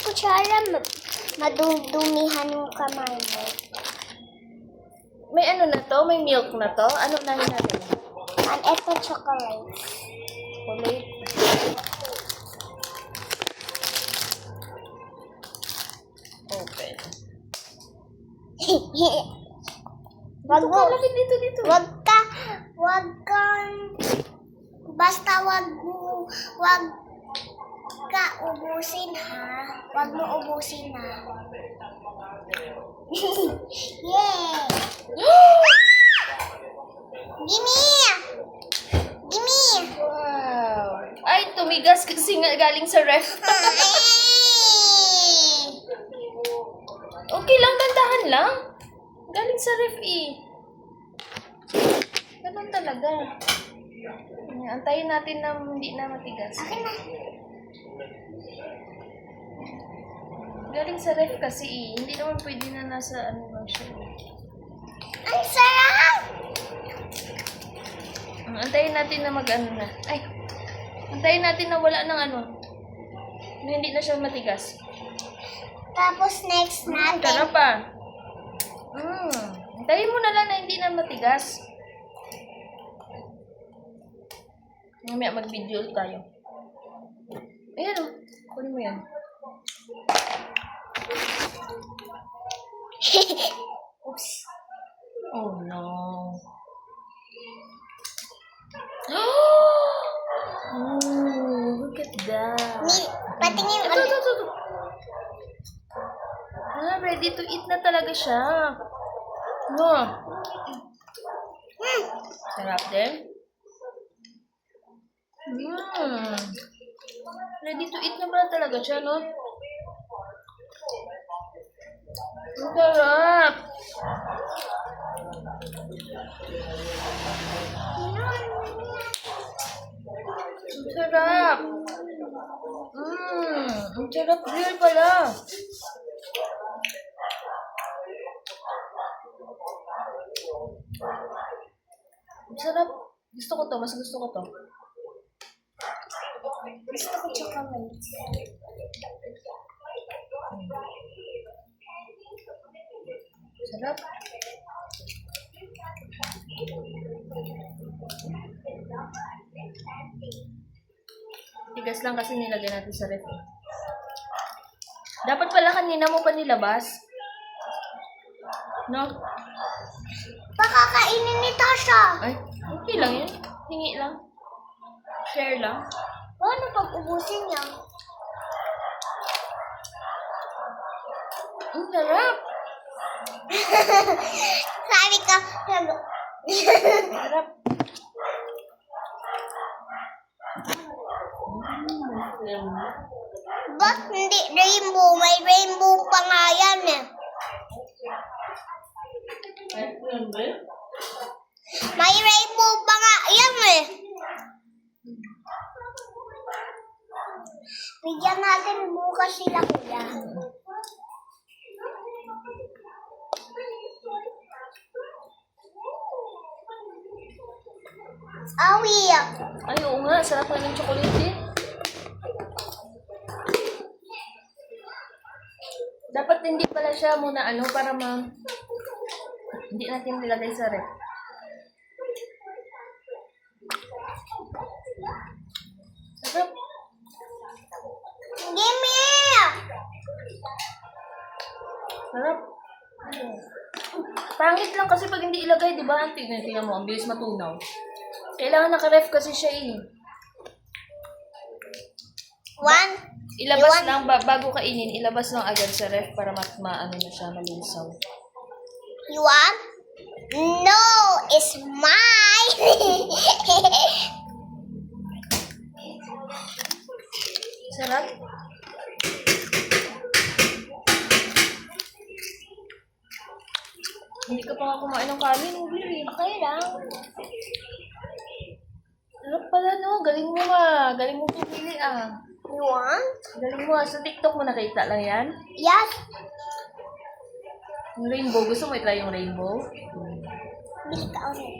kutsara, madudumihan yung kamay mo. May ano na to? May milk na to? Ano na natin? Ito chocolate. Chocolate. Open. Wag mo. Lapit dito. Wag kang, basta wag ka ubusin ha. Wag mo ubusin ha. Yay! Gimme! Wow. Ay, tumigas kasi nga galing sa ref. Okay lang, dandahan lang. Galing sa ref eh. Ganun talaga. Antayin natin na hindi na matigas. Akin na. Galing sa ref kasi eh. Hindi naman pwede na nasa ano lang siya. Ang sarap! Antayin natin na mag-ano na. Ay! Antayin natin na wala ng ano. Na hindi na siya matigas. Tapos next natin. Sarap pa. Antayin mo na lang na hindi na matigas. Mamaya mag-video tayo. Ayan o. Kunin mo yan. Oops. Oh no. Oh, look at that. Patingin Ito. Ready to eat na talaga siya. No. Sarap din. Ready to eat na pala talaga siya, no? Ang sarap. Ang sarap. Ang sarap real pala. Ang sarap. Gusto ko to. Mas gusto ko to. Gusto ko chocolate. Sarap. Tigas lang kasi nilagay natin sa ref. Dapat pala kanina mo pa nilabas. No? Baka kainin ni Tasha. Ay, okay lang yun. Hingi lang. Share lang. Paano pag ubusin niya? Ang sarap. Sabi ka, Sarap. ba't hindi rainbow? May rainbow pa nga yan eh. May rainbow pa nga yan eh. Bigyan natin bukas sila kuya. Awi. Ay, oo nga. Sarap nga ng chocolate eh. Dapat hindi pala siya muna ano para hindi natin nilagay sa ref. Sarap. Gimme! Sarap. Pangit lang kasi pag hindi ilagay, di ba? Tingnan mo, ang bilis matunaw. Kailangan naka-ref kasi siya eh. Ilabas lang, bago kainin, ilabas lang agad sa ref para maano na siya, malinsaw. You want? No, it's mine. Sarap. Hindi ka pa nga kumain ng kanin, Ugly. Okay lang. Sarap pala, no? Galing mo nga. Galing mo pumili, ah. You want? Galing mo. Sa TikTok mo nakita lang yan? Yes. Yung rainbow. Gusto mo i-try yung rainbow? Bili ka ulit.